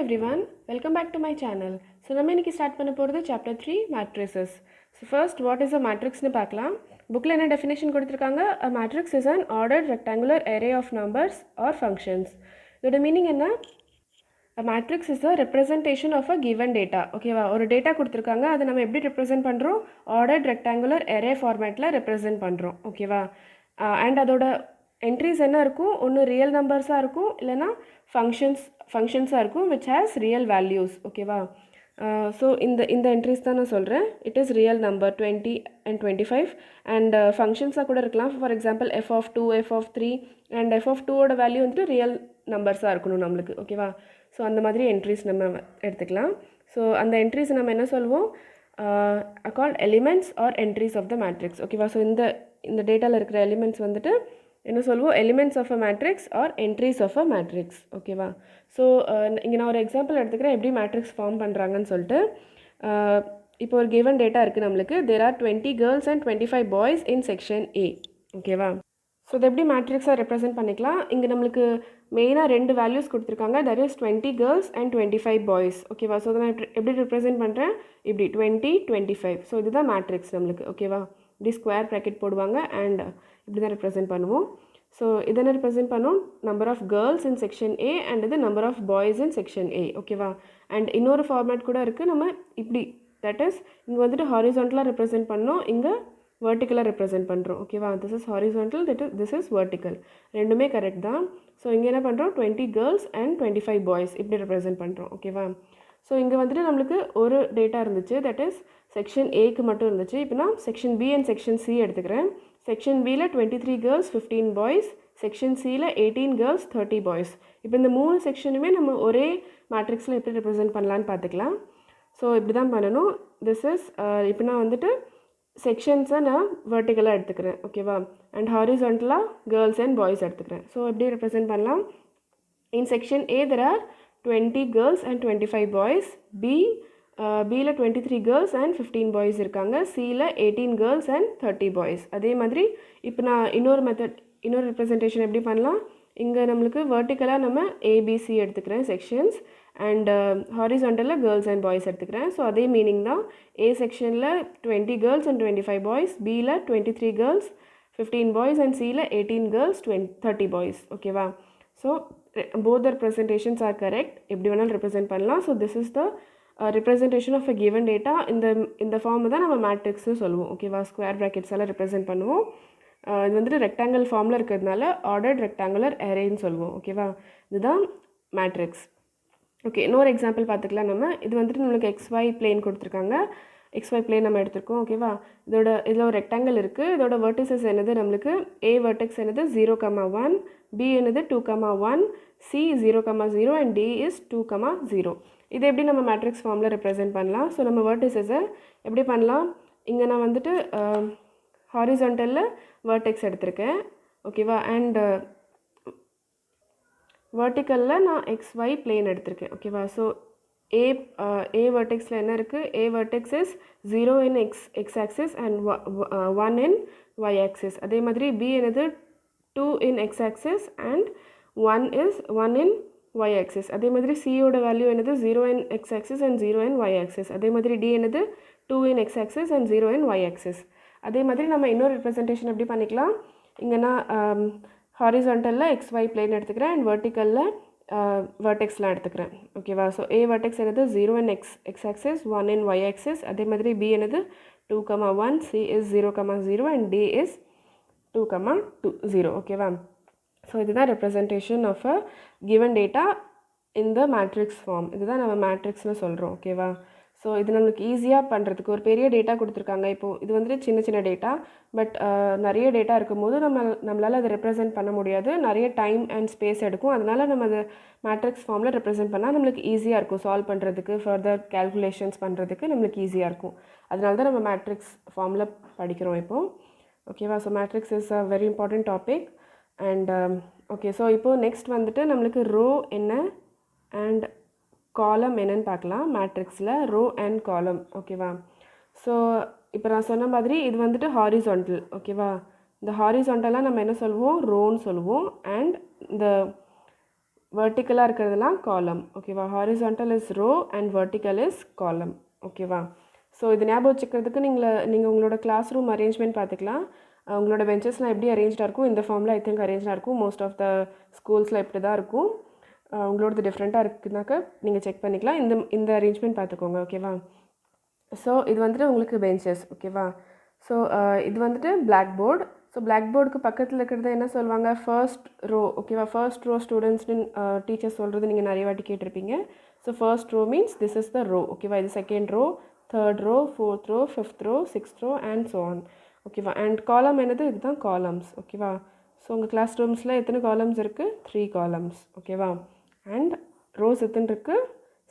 everyone, welcome back to my channel. So நம்ம இன்னைக்கு start பண்ண போறது chapter 3 matrices. So first what is a matrix னு பார்க்கலாம். bookல என்ன definition கொடுத்திருக்காங்க? A matrix is an ordered rectangular array of numbers or functions. இதோட meaning என்ன? A matrix is a representation of a given data. ஓகேவா? ஒரு டேட்டா கொடுத்திருக்காங்க, அதை நம்ம எப்படி ரெப்ரசென்ட் பண்றோம்? ordered rectangular array formatல ரெப்ரசென்ட் பண்றோம். ஓகேவா? and அதோட என்ட்ரிஸ் என்ன இருக்கும்? ஒன்று ரியல் நம்பர்ஸாக இருக்கும், இல்லைனா ஃபங்க்ஷன்ஸாக இருக்கும் which has real values. ஓகேவா? ஸோ இந்த என்ட்ரிஸ் தான் நான் சொல்கிறேன். It is real number 20 and 25 and ஃபங்க்ஷன்ஸாக கூட இருக்கலாம். For example f of 2, f of 3 and f of 2ஓட வேல்யூ வந்துட்டு ரியல் நம்பர்ஸாக இருக்கணும் நம்மளுக்கு. ஓகேவா? ஸோ அந்த மாதிரி என்ட்ரிஸ் நம்ம எடுத்துக்கலாம். ஸோ அந்த என்ட்ரிஸ் நம்ம என்ன சொல்வோம்? Called elements are entries of the matrix. ஓகேவா? ஸோ இந்த டேட்டாவில் இருக்கிற எலிமெண்ட்ஸ் வந்துட்டு என்ன சொல்வோம்? Elements of a matrix are entries of a matrix. ஓகேவா? ஸோ இங்கே நான் ஒரு எக்ஸாம்பிள் எடுத்துக்கிறேன் எப்படி மேட்ரிக்ஸ் ஃபார்ம் பண்ணுறாங்கன்னு சொல்லிட்டு. இப்போ ஒரு கிவன் டேட்டா இருக்குது நம்மளுக்கு. There are 20 girls and 25 boys in section A. ஓகேவா? ஸோ இது எப்படி மேட்ரிக்ஸாக ரெப்ரசென்ட் பண்ணிக்கலாம்? இங்கே நம்மளுக்கு மெயினாக 2 வேல்யூஸ் கொடுத்துருக்காங்க. That is 20 girls and 25 boys. ஓகேவா? ஸோ அதை நான் எப்படி ரெப்ரசென்ட் பண்ணுறேன்? இப்படி 20, 25. ஸோ இதுதான் மேட்ரிக்ஸ் நம்மளுக்கு. ஓகேவா? இப்படி ஸ்கொயர் ப்ராக்கெட் போடுவாங்க அண்ட் இப்படி தான் ரெப்ரசென்ட் பண்ணுவோம். ஸோ இதனை ரெப்ரசென்ட் பண்ணோம் number of girls in section A and இது number of boys in section A. ஓகேவா? அண்ட் இன்னொரு ஃபார்மேட் கூட இருக்குது. நம்ம இப்படி தட் இஸ் இங்கே வந்துட்டு ஹாரிசான்டலாக ரெப்ரசென்ட் பண்ணோம், இங்கே வெர்டிக்கலாக ரெப்ரசென்ட் பண்ணுறோம். ஓகேவா? This is horizontal, this is vertical. ரெண்டுமே கரெக்ட் தான். ஸோ இங்கே என்ன பண்ணுறோம்? 20 கேர்ள்ஸ் அண்ட் 25 பாய்ஸ் இப்படி ரெப்ரசென்ட் பண்ணுறோம். ஓகேவா? ஸோ இங்கே வந்துட்டு நம்மளுக்கு ஒரு டேட்டா இருந்துச்சு, தட் இஸ் செக்ஷன் ஏக்கு மட்டும் இருந்துச்சு. இப்போ நான் section B and section C எடுத்துக்கிறேன். செக்ஷன் பியில் 23 கேர்ள்ஸ் 15 பாய்ஸ், செக்ஷன் சியில் 18 கேர்ள்ஸ் 30 பாய்ஸ். இப்போ இந்த 3 செக்ஷனுமே நம்ம ஒரே மேட்ரிக்ஸில் எப்படி ரெப்ரசென்ட் பண்ணலான்னு பார்த்துக்கலாம். ஸோ இப்படி தான் பண்ணணும். திஸ் இஸ் இப்போ நான் வந்துட்டு செக்ஷன்ஸை நான் வெர்டிக்கலாக எடுத்துக்கிறேன். ஓகேவா? அண்ட் ஹாரிசான்டலாக கேர்ள்ஸ் அண்ட் பாய்ஸ் எடுத்துக்கிறேன். ஸோ எப்படி ரெப்ரசென்ட் பண்ணலாம்? இன் section A there are 20 girls and 25 boys. பியில் 23 கேர்ள்ஸ் அண்ட் 15 பாய்ஸ் இருக்காங்க. சியில் 18 கேர்ள்ஸ் அண்ட் 30 பாய்ஸ். அதே மாதிரி இப்போ நான் இன்னொரு ரெப்ரசன்டேஷன் எப்படி பண்ணலாம்? இங்கே நம்மளுக்கு வெர்டிக்கலாக நம்ம ஏபிசி எடுத்துக்கிறேன் செக்ஷன்ஸ் அண்ட் ஹாரிசான்டலில் கேர்ள்ஸ் அண்ட் பாய்ஸ் எடுத்துக்கிறேன். ஸோ அதே மீனிங் தான். ஏ செக்ஷனில் 20 கேர்ள்ஸ் அண்ட் 25 பாய்ஸ், பியில் 23 கேர்ள்ஸ் 15 பாய்ஸ் அண்ட் சியில் 18 கேர்ள்ஸ் 30 பாய்ஸ். ஓகேவா? So both the representations are correct. எப்படி வேணாலும் ரெப்ரசென்ட் பண்ணலாம். So this is the representation of a given data. இந்த ஃபார்ம் தான் நம்ம மேட்ரிக்ஸ்னு சொல்லுவோம். ஓகேவா? ஸ்கொயர் ப்ராக்கெட்ஸ் எல்லாம் ரெப்ரசென்ட் பண்ணுவோம். இது வந்துட்டு ரெக்டாங்கிள் ஃபார்மில் இருக்கிறதுனால ஆர்டர்ட் ரெக்டாங்குலர் அரேன்னு சொல்லுவோம். ஓகேவா? இதுதான் மேட்ரிக்ஸ். ஓகே, இன்னொரு எக்ஸாம்பிள் பார்த்துக்கலாம் நம்ம. இது வந்துட்டு நம்மளுக்கு XY பிளேன் கொடுத்துருக்காங்க. XY பிளேன் நம்ம எடுத்திருக்கோம். ஓகேவா? இதில் ஒரு ரெக்டாங்கிள் இருக்குது. இதோட வெர்டிசஸ் என்னது? நம்மளுக்கு A வெர்டெக்ஸ் என்னது? 0,1, B என்னது? 2,1, C 0,0 அண்ட் D இஸ் 2,0. இது எப்படி நம்ம மேட்ரிக்ஸ் ஃபார்மில் ரெப்ரசென்ட் பண்ணலாம்? ஸோ நம்ம வெர்டிசஸை எப்படி பண்ணலாம்? இங்கே நான் வந்துட்டு ஹாரிசான்டலில் வெர்டெக்ஸ் எடுத்திருக்கேன். ஓகேவா? அண்ட் வெர்டிக்கலில் நான் XY பிளேன் எடுத்திருக்கேன். ஓகேவா? ஸோ A வெர்டெக்ஸில் என்ன இருக்குது? A vertex is 0 in X axis and 1 in Y axis. அதே மாதிரி B என்னது? 2 in X axis and 1 in Y axis. அதே மாதிரி சியோட வேல்யூ என்னது? 0 in X axis and 0 in Y axis. அதே மாதிரி D என்னது? 2 in X axis and 0 in Y axis. அதே மாதிரி நம்ம இன்னொரு ரெப்ரசன்டேஷன் எப்படி பண்ணிக்கலாம்? இங்கே நான் ஹாரிசான்டலில் XY பிளேன் எடுத்துக்கிறேன் அண்ட் வெர்டிக்கலில் வெர்டெக்ஸ்லாம் எடுத்துக்கிறேன். ஓகேவா? ஸோ A வெர்டெக்ஸ் என்னது? 0 in X axis, 1 in Y axis. அதே மாதிரி B என்னது? 2,1, C is 0,0 and D is 2,0. ஓகேவா? ஸோ இதுதான் representation of a given data in the matrix form. இதுதான் நம்ம மேட்ரிக்ஸ்னு சொல்கிறோம். ஓகேவா? ஸோ இது நம்மளுக்கு ஈஸியாக பண்ணுறதுக்கு ஒரு பெரிய டேட்டா கொடுத்துருக்காங்க. இப்போது இது வந்துட்டு சின்ன சின்ன டேட்டா, பட் நிறைய டேட்டா இருக்கும்போது நம்மளால் அதை ரெப்ரசென்ட் பண்ண முடியாது. நிறைய டைம் அண்ட் ஸ்பேஸ் எடுக்கும். அதனால் நம்ம அதை மேட்ரிக்ஸ் ஃபார்மில் ரெப்ரசென்ட் பண்ணால் நம்மளுக்கு ஈஸியாக இருக்கும். சால்வ் பண்ணுறதுக்கு, ஃபர்தர் கேல்குலேஷன்ஸ் பண்ணுறதுக்கு நம்மளுக்கு ஈஸியாக இருக்கும். அதனால தான் நம்ம மேட்ரிக்ஸ் ஃபார்மில் படிக்கிறோம் இப்போது. ஓகேவா? So matrix is a very important topic. And okay, so இப்போது நெக்ஸ்ட் வந்துட்டு நம்மளுக்கு ரோ என்ன அண்ட் காலம் என்னன்னு பார்க்கலாம். மேட்ரிக்ஸில் ரோ அண்ட் காலம். ஓகேவா? ஸோ இப்போ நான் சொன்ன மாதிரி இது வந்துட்டு ஹாரிசான்டல். ஓகேவா? இந்த ஹாரிசான்டலாக நம்ம என்ன சொல்லுவோம்? ரோன்னு சொல்லுவோம். அண்ட் இந்த வெர்டிக்கலாக இருக்கிறதுலாம் காலம். ஓகேவா? Horizontal is row and vertical is column. ஓகேவா? ஸோ இது ஞாபகம் வச்சுக்கிறதுக்கு நீங்கள் உங்களோட கிளாஸ் ரூம் அரேஞ்ச்மெண்ட் பார்த்துக்கலாம். உங்களோட பெஞ்சஸ்லாம் எப்படி அரேஞ்சாக இருக்கும், இந்த ஃபார்மில் ஐ திங்க் அரேஞ்சாக இருக்கும். மோஸ்ட் ஆஃப் த ஸ்கூல்ஸில் இப்படி தான் இருக்கும். உங்களோடது டிஃப்ரெண்ட்டாக இருக்குனாக்கா நீங்கள் செக் பண்ணிக்கலாம். இந்த அரேஞ்ச்மெண்ட் பார்த்துக்கோங்க. ஓகேவா? ஸோ இது வந்துட்டு உங்களுக்கு பெஞ்சஸ். ஓகேவா? ஸோ இது வந்துட்டு பிளாக் போர்டு. ஸோ பிளாக் போர்டுக்கு பக்கத்தில் இருக்கிறது என்ன சொல்லுவாங்க, ஃபர்ஸ்ட் ரோ. ஓகேவா? ஃபர்ஸ்ட் ரோ ஸ்டூடெண்ட்ஸ்னு டீச்சர்ஸ் சொல்கிறது நீங்கள் நிறைய வாட்டி கேட்டிருப்பீங்க. So first row means this is the row. ஓகேவா? இது second row, third row, fourth row, fifth row, sixth row and so on. ஓகேவா? அண்ட் காலம் என்னது, இதுதான் காலம்ஸ். ஓகேவா? ஸோ உங்கள் கிளாஸ் ரூம்ஸில் எத்தனை காலம்ஸ் இருக்குது? 3 காலம்ஸ். ஓகேவா? அண்ட் ரோஸ் எத்தனை இருக்குது?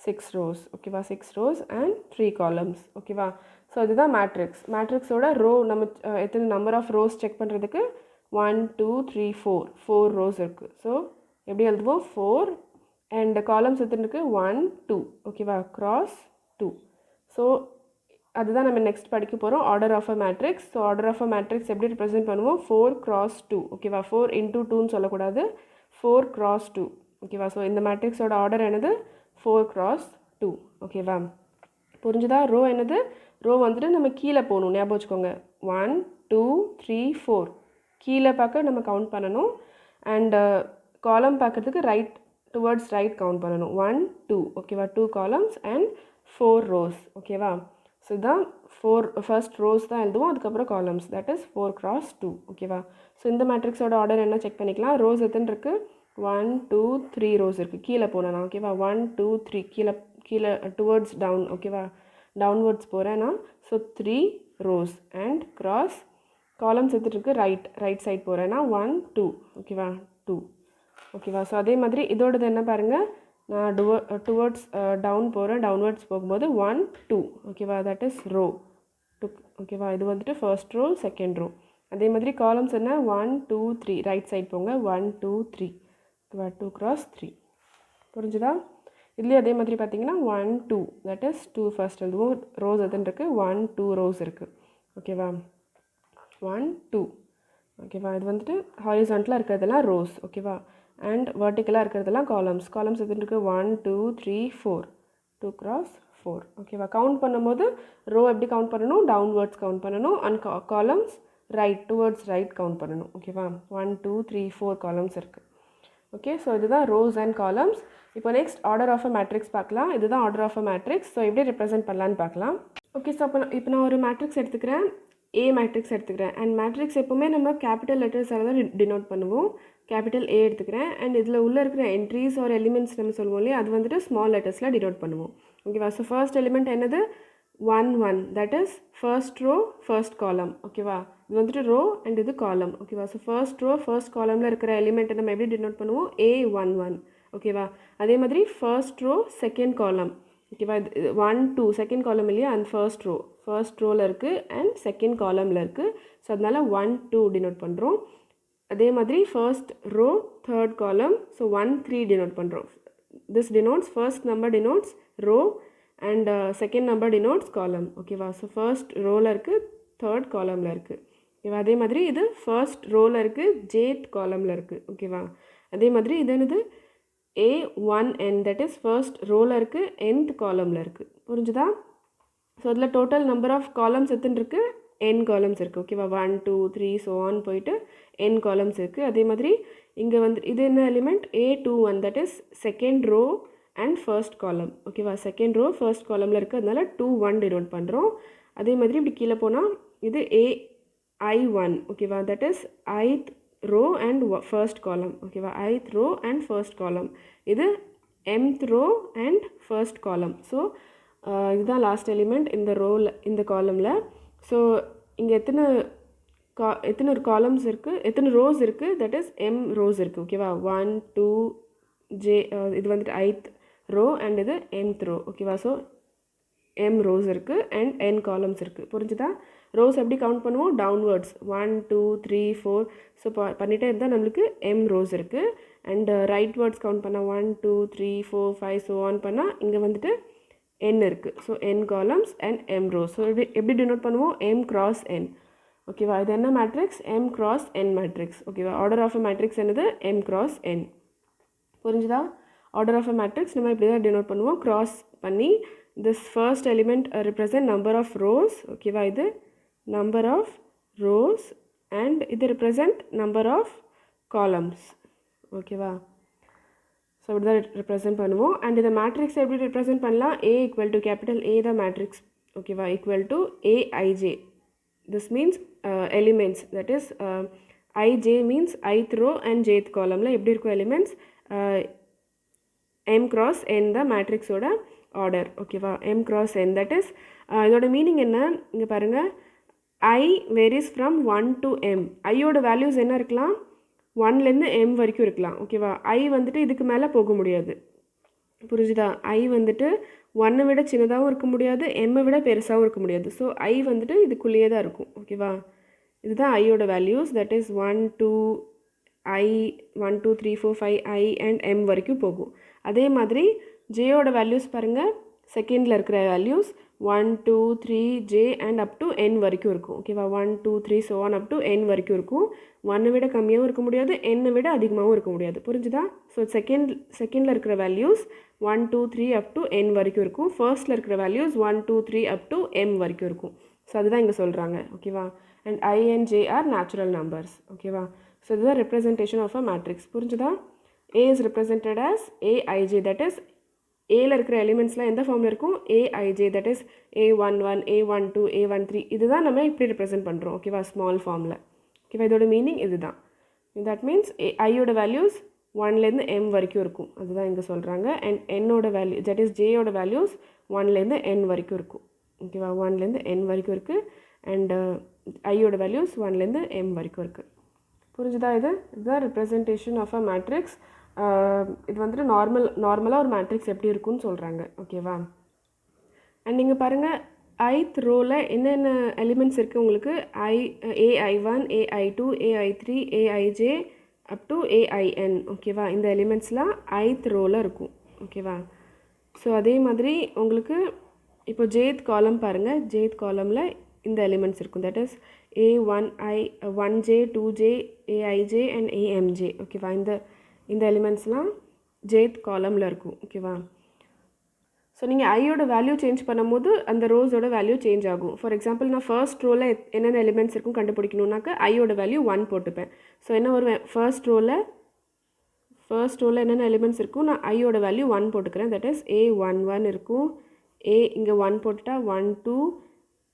6 rows. ஓகேவா? 6 rows and 3 columns. ஓகேவா? ஸோ இதுதான் மேட்ரிக்ஸ். மேட்ரிக்ஸோட ரோ நம்ம எத்தனை நம்பர் ஆஃப் ரோஸ் செக் பண்ணுறதுக்கு 1 2 3 4 ரோஸ் இருக்குது. ஸோ எப்படி எழுதுவோம்? 4 அண்ட் காலம்ஸ் எத்தனை இருக்குது? 1 2. ஓகேவா? கிராஸ் 2. ஸோ அதுதான் நம்ம நெக்ஸ்ட் படிக்க போகிறோம், order of a matrix. So order of a matrix எப்படி ரிப்ரசென்ட் பண்ணுவோம்? 4 cross 2. ஓகேவா? 4 into 2ன்னு சொல்லக்கூடாது, 4 cross 2. ஓகேவா? ஸோ இந்த மேட்ரிக்ஸோட ஆர்டர் என்னது? 4 cross 2. ஓகேவா? புரிஞ்சுதா? ரோ என்னது? ரோ வந்துட்டு நம்ம கீழே போகணும், ஞாபகம் வச்சுக்கோங்க. 1 2 3 4 கீழே பார்க்க நம்ம கவுண்ட் பண்ணணும். அண்ட் காலம் பார்க்குறதுக்கு டுவர்ட்ஸ் ரைட் கவுண்ட் பண்ணணும். 1 2. ஓகேவா? 2 காலம்ஸ் அண்ட் 4 rows. ஓகேவா? ஸோ இதுதான் ஃபர்ஸ்ட் ரோஸ் தான் எழுதுவோம், அதுக்கப்புறம் காலம்ஸ். That is 4 cross 2. ஓகேவா? ஸோ இந்த மேட்ரிக்ஸோட ஆர்டர் என்ன செக் பண்ணிக்கலாம். ரோஸ் எத்தனை இருக்குது? 1 2 3 ரோஸ் இருக்குது. கீழே போனேன்னா. ஓகேவா? 1 2 3 கீழே டுவர்ட்ஸ் டவுன். ஓகேவா? டவுன்வர்ட்ஸ் போகிறேன்னா. So 3 rose and cross columns எடுத்துகிட்டு இருக்குது ரைட் சைட் போகிறேன்னா 1 2. ஓகேவா? 2. ஓகேவா? ஸோ அதே மாதிரி இதோடது என்ன பாருங்கள், நான் டுவர்ட்ஸ் டவுன் போகிறேன், டவுன்வர்ட்ஸ் போகும்போது 1 2. ஓகேவா? That is row 2. ஓகேவா? இது வந்துட்டு ஃபர்ஸ்ட் ரோ, செகண்ட் ரோ. அதே மாதிரி காலம்ஸ் என்ன? 1 2 3 ரைட் சைட் போங்க. 1 2 3. ஓகேவா? 2 cross 3. புரிஞ்சுதா? இதுலேயும் அதே மாதிரி பார்த்தீங்கன்னா 1 2. தட் இஸ் 2 ஃபர்ஸ்ட் எழுதுவோம். ரோஸ் எத்தனை இருக்குது? 1 2 ரோஸ் இருக்குது. ஓகேவா? 1 2. ஓகேவா? இது வந்துட்டு ஹாரிசான்டலாக இருக்கிறதெல்லாம் ரோஸ். ஓகேவா? அண்ட் வெர்டிக்கலாக இருக்கிறதெல்லாம் காலம்ஸ். காலம்ஸ் எத்தனை இருக்குது? 1 2 3 4. 2 cross 4. ஓகேவா? கவுண்ட் பண்ணும்போது ரோ எப்படி கவுண்ட் பண்ணணும்? டவுன்வர்ட்ஸ் கவுண்ட் பண்ணணும். And columns towards right count பண்ணணும். ஓகேவா? 1 2 3 4 காலம்ஸ் இருக்குது. ஓகே, ஸோ இதுதான் ரோஸ் அண்ட் காலம்ஸ். இப்போ next order of a matrix பார்க்கலாம். இதுதான் order of a matrix. So எப்படி ரெப்ரசென்ட் பண்ணலான்னு பார்க்கலாம். ஓகே, ஸோ இப்போ நான் ஒரு மேட்ரிக்ஸ் எடுத்துக்கிறேன், ஏ மேட்ரிக்ஸ் எடுத்துக்கிறேன். அண்ட் மேட்ரிக்ஸ் எப்போவுமே நம்ம கேபிட்டல் லெட்டர்ஸால் தான் டினோட் பண்ணுவோம். கேபிட்டல் ஏ எடுத்துக்கிறேன். அண்ட் இதில் உள்ளே இருக்கிற என்ட்ரிஸ் ஒரு எலிமெண்ட்ஸ் நம்ம சொல்லுவோம் இல்லையா, அது வந்துட்டு ஸ்மால் லெட்டர்ஸில் டினோட் பண்ணுவோம். ஓகேவா? ஸோ ஃபர்ஸ்ட் எலிமெண்ட் என்னது? 1 1. That is first row, first column. ஓகேவா? இது வந்துட்டு ரோ அண்ட் இது காலம். ஓகேவா? ஸோ ஃபர்ஸ்ட் ரோ, ஃபர்ஸ்ட் காலமில் இருக்கிற எலிமெண்ட்டை நம்ம எப்படி டினோட் பண்ணுவோம்? A11. ஓகேவா? அதே மாதிரி ஃபர்ஸ்ட் ரோ, செகண்ட் காலம். ஓகேவா? இது 1 2 செகண்ட் காலம் இல்லையா, அண்ட் ஃபர்ஸ்ட் ரோவில் இருக்குது அண்ட் செகண்ட் காலமில் இருக்குது. ஸோ அதனால 1 2 டினோட் பண்ணுறோம். அதே மாதிரி first row, third column. So 1 3 denote பண்ணுறோம். This denotes first number denotes row and second number denotes column. ஓகேவா? ஸோ ஃபர்ஸ்ட் ரோவில் இருக்குது, தேர்ட் காலமில் இருக்குது. ஓகேவா? அதே மாதிரி இது ஃபர்ஸ்ட் ரோவில் இருக்குது, ஜேத் காலமில் இருக்குது. ஓகேவா? அதே மாதிரி இது என்னது? A1n. தட் இஸ் ஃபர்ஸ்ட் ரோவில் இருக்குது, nth காலமில் இருக்குது. புரிஞ்சுதா? ஸோ அதில் டோட்டல் நம்பர் ஆஃப் காலம்ஸ் எத்தனை இருக்குது? n காலம்ஸ் இருக்குது. ஓகேவா? 1 2 3 ஸோ ஆன் போயிட்டு n காலம்ஸ் இருக்குது. அதே மாதிரி இங்கே வந்து இது என்ன element? A21. That is second row and first column. ஓகேவா? செகண்ட் ரோ ஃபர்ஸ்ட் காலமில் இருக்குது, அதனால 2 1 டினோட் பண்ணுறோம். அதே மாதிரி இப்படி கீழே போனால் இது AI1. ஓகேவா? That is ith row and first column. ஓகேவா? ith row and first column. இது mth row and first column. So இதுதான் லாஸ்ட் எலிமெண்ட் இந்த ரோவில், இந்த காலமில். ஸோ இங்கே எத்தனை காலம்ஸ் இருக்குது, எத்தனை ரோஸ் இருக்குது? தட் இஸ் m ரோஸ் இருக்குது. ஓகேவா? 1 2 இது வந்துட்டு ith ரோ அண்ட் இது mth ரோ. ஓகேவா? ஸோ m ரோஸ் இருக்குது அண்ட் n காலம்ஸ் இருக்குது. புரிஞ்சுதா? ரோஸ் எப்படி கவுண்ட் பண்ணுவோம்? டவுன்வர்ட்ஸ் 1 2 3 4. ஸோ பண்ணிகிட்டே இருந்தால் நம்மளுக்கு m ரோஸ் இருக்குது. அண்ட் ரைட் வேர்ட்ஸ் கவுண்ட் பண்ணால் 1 2 3 4 5 ஸோ ஆன் பண்ணால் இங்கே வந்துட்டு n இருக்குது. So n columns and m rows. So எப்படி டினோட் பண்ணுவோம்? m cross n. ஓகேவா? இது என்ன matrix? m cross n matrix. ஓகேவா? ஆர்டர் ஆஃப் அ மேட்ரிக்ஸ் என்னது? m cross n. புரிஞ்சுதா? ஆர்டர் ஆஃப் அ மேட்ரிக்ஸ் நம்ம இப்படி தான் டினோட் பண்ணுவோம். க்ராஸ் பண்ணி this first element represent number of rows. ஓகேவா? இது நம்பர் ஆஃப் ரோஸ் அண்ட் இது ரிப்ரசன்ட் நம்பர் ஆஃப் காலம்ஸ். ஓகேவா? ஸோ இப்படி தான் ரெப்ரசென்ட் பண்ணுவோம். அண்ட் இந்த மேட்ரிக்ஸ் எப்படி ரெப்ரசென்ட் பண்ணலாம்? A equal to capital A தான் மேட்ரிக்ஸ். ஓகேவா? Equal to AIJ. This means elements, that is IJ means ith row and jth columnல எப்படி இருக்கும் எலிமெண்ட்ஸ்? M cross N தான் மேட்ரிக்ஸோட ஆர்டர். ஓகேவா? M cross N, that is இதோட meaning என்ன? இங்கே பாருங்கள், I varies from 1 to M. ஐயோட வேல்யூஸ் என்ன இருக்கலாம்? 1லேருந்து M வரைக்கும் இருக்கலாம். ஓகேவா? I வந்துட்டு இதுக்கு மேலே போக முடியாது. புரிஞ்சுதா? I வந்துட்டு 1 விட சின்னதாகவும் இருக்க முடியாது, M விட பெருசாகவும் இருக்க முடியாது. ஸோ I வந்துட்டு இதுக்குள்ளேயே தான் இருக்கும். ஓகேவா? இதுதான் ஐயோட values, that is 1 2 I 1 2 3 4 5 I and M வரைக்கும் போகும். அதே மாதிரி ஜேயோட வேல்யூஸ் பாருங்கள், செகண்டில் இருக்கிற values 1 2 3 J and up to N வரைக்கும் இருக்கும். ஓகேவா? 1 2 3 so on up to N வரைக்கும் இருக்கும். 1 விட கம்மியாகவும் இருக்க முடியாது, N விட அதிகமாகவும் இருக்க முடியாது. புரிஞ்சுதா? ஸோ செகண்டில் இருக்கிற வேல்யூஸ் 1 2 3 அப் டு N வரைக்கும் இருக்கும். ஃபர்ஸ்ட்டில் இருக்கிற வேல்யூஸ் 1 2 3 அப் டு M வரைக்கும் இருக்கும். ஸோ அதுதான் இங்கே சொல்கிறாங்க. ஓகேவா? And I and J are natural numbers. ஓகேவா? ஸோ இதுதான் ரெப்ரசன்டேஷன் ஆஃப் அ மேட்ரிக்ஸ். புரிஞ்சுதா? A is represented as AIJ, that is ஏல இருக்கிற எலிமெண்ட்ஸ்லாம் எந்த ஃபார்மில் இருக்கும்? AIJ, that is A11 A12 A13. இதுதான் நம்ம இப்படி ரெப்ரசென்ட் பண்ணுறோம். ஓகேவா? ஸ்மால் ஃபார்மில். ஓகேவா? இதோட மீனிங் இதுதான். தட் மீன்ஸ் ஐயோட வேல்யூஸ் 1லேருந்து M வரைக்கும் இருக்கும். அதுதான் இங்கே சொல்கிறாங்க. அண்ட் என்னோட வேல்யூ, தட் இஸ் ஜேயோட வேல்யூஸ் 1லேருந்து N வரைக்கும் இருக்கும். ஓகேவா? 1லேருந்து N வரைக்கும் இருக்குது. அண்ட் ஐயோட வேல்யூஸ் 1லேருந்து M வரைக்கும் இருக்குது. புரிஞ்சுதா? இதுதான் ரெப்ரசன்டேஷன் ஆஃப் அ மேட்ரிக்ஸ். இது வந்துட்டு நார்மலாக ஒரு மேட்ரிக்ஸ் எப்படி இருக்குன்னு சொல்கிறாங்க. ஓகேவா? அண்ட் நீங்கள் பாருங்கள், ith ரோவில் என்னென்ன எலிமெண்ட்ஸ் இருக்குது உங்களுக்கு? AI1 AI2 AI3 AIJ up to AIN. ஓகேவா? இந்த எலிமெண்ட்ஸ்லாம் ith ரோவில் இருக்கும். ஓகேவா? ஸோ அதே மாதிரி உங்களுக்கு இப்போ jth காலம் பாருங்கள், jth காலமில் இந்த எலிமெண்ட்ஸ் இருக்கும். That is A1I 1J 2J AIJ and AMJ. ஓகேவா? இந்த எலிமெண்ட்ஸ்லாம் jth காலமில் இருக்கும். ஓகேவா? ஸோ நீங்கள் ஐயோட வேல்யூ சேஞ்ச் பண்ணும்போது அந்த ரோஸோட வேல்யூ சேஞ்ச் ஆகும். ஃபார் எக்ஸாம்பிள், நான் ஃபர்ஸ்ட் ரோவில் என்னென்ன எலிமெண்ட்ஸ் இருக்கும் கண்டுபிடிக்கணுன்னாக்கா ஐயோட வேல்யூ 1 போட்டுப்பேன். ஸோ என்ன வருவேன்? ஃபர்ஸ்ட் ரோவில் என்னென்ன எலிமெண்ட்ஸ் இருக்கும்? நான் ஐயோட வேல்யூ 1 போட்டுக்கிறேன். தட் இஸ் A11 இருக்கும். இங்கே 1 போட்டுட்டா 1 2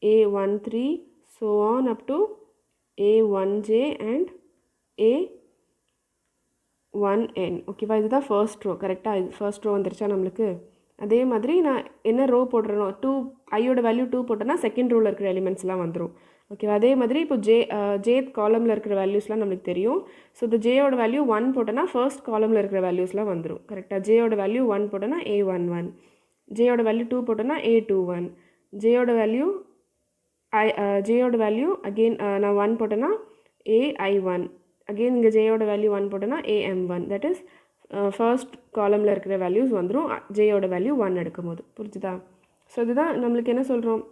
A13 so on up to A1J and A1N. ஓகேவா? இதுதான் ஃபர்ஸ்ட் ரோ. கரெக்டாக? இது ஃபர்ஸ்ட் ரோ வந்துருச்சா நம்மளுக்கு? அதே மாதிரி நான் என்ன ரோ போடுறேனோ, 2 ஐயோட வேல்யூ 2 போட்டேன்னா செகண்ட் ரோவில் இருக்கிற எலிமெண்ட்ஸ்லாம் வந்துடும். ஓகேவா? அதே மாதிரி இப்போ jth காலமில் இருக்கிற வேல்யூஸ்லாம் நம்மளுக்கு தெரியும். ஸோ இந்த ஜேயோட வேல்யூ 1 போட்டோன்னா ஃபர்ஸ்ட் காலமில் இருக்கிற வேல்யூஸ்லாம் வந்துடும். கரெக்டாக? ஜேயோட வேல்யூ 1 போட்டோன்னா A11, ஜேயோட வேல்யூ 2 போட்டோன்னா A21, ஜேயோட வேல்யூ அகெயின் நான் 1 போட்டேன்னா AI1, அகெயின் இங்கே ஜேயோட வேல்யூ 1 போட்டோன்னா AM1. தட் இஸ் ஃபர்ஸ்ட் காலமில் இருக்கிற வேல்யூஸ் வந்துடும் ஜேயோட வேல்யூ 1 எடுக்கும் போது. புரிஞ்சுதா? ஸோ இதுதான் நம்மளுக்கு என்ன சொல்கிறோம்?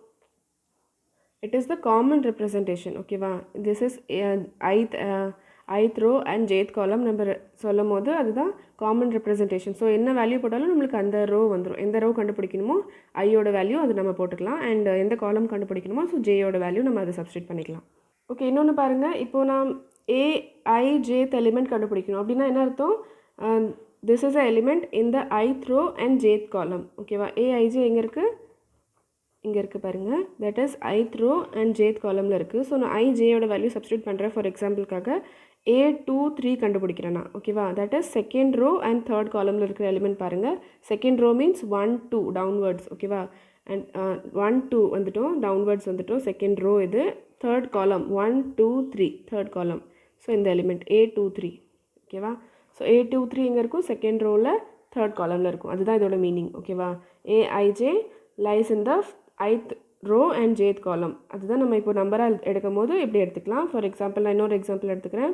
It is the common representation. ஓகேவா? This is ith row and jth column நம்ம சொல்லும் போது அதுதான் காமன் ரெப்ரசன்டேஷன். ஸோ என்ன வேல்யூ போட்டாலும் நம்மளுக்கு அந்த ரோ வந்துடும். எந்த ரோ கண்டுபிடிக்கணுமோ ஐயோட வேல்யூ அது நம்ம போட்டுக்கலாம். அண்ட் எந்த காலம் கண்டுபிடிக்கணுமோ ஸோ ஜேயோட வேல்யூ நம்ம அதை சப்ஸ்டிட் பண்ணிக்கலாம். ஓகே, இன்னொன்று பாருங்கள். இப்போது நான் AIJth எலிமெண்ட் கண்டுபிடிக்கணும் அப்படின்னா என்ன அர்த்தம்? This is a element in the ith row and jth column. ஓகேவா? AIJ எங்கே இருக்குது? இங்கே இருக்குது பாருங்கள். That is ith row and jth காலமில் இருக்குது. ஸோ நான் IJயோட வேல்யூ சப்ஸ்டியூட் பண்ணுறேன். ஃபார் எக்ஸாம்பிளுக்காக A23 கண்டுபிடிக்கிறேன்னா, ஓகேவா? That is second row and third காலமில் இருக்கிற எலிமெண்ட் பாருங்கள். Second row means 1 2 downwards. ஓகேவா? அண்ட் 1 2 வந்துட்டோம், டவுன்வர்ட்ஸ் வந்துட்டோம். செகண்ட் ரோ இது. தேர்ட் காலம் 1 2 3 தேர்ட் காலம். ஸோ இந்த எலிமெண்ட் A23. ஓகேவா? ஸோ A23 எங்கே இருக்கும்? செகண்ட் ரோவில் தேர்ட் காலமில் இருக்கும். அதுதான் இதோட மீனிங். ஓகேவா? AIJ lies in the ith row and jth காலம். அதுதான் நம்ம இப்போ நம்பராக எடுக்கும் போது இப்படி எடுத்துக்கலாம். ஃபார் எக்ஸாம்பிள் நான் இன்னொரு எக்ஸாம்பிள் எடுத்துக்கிறேன்.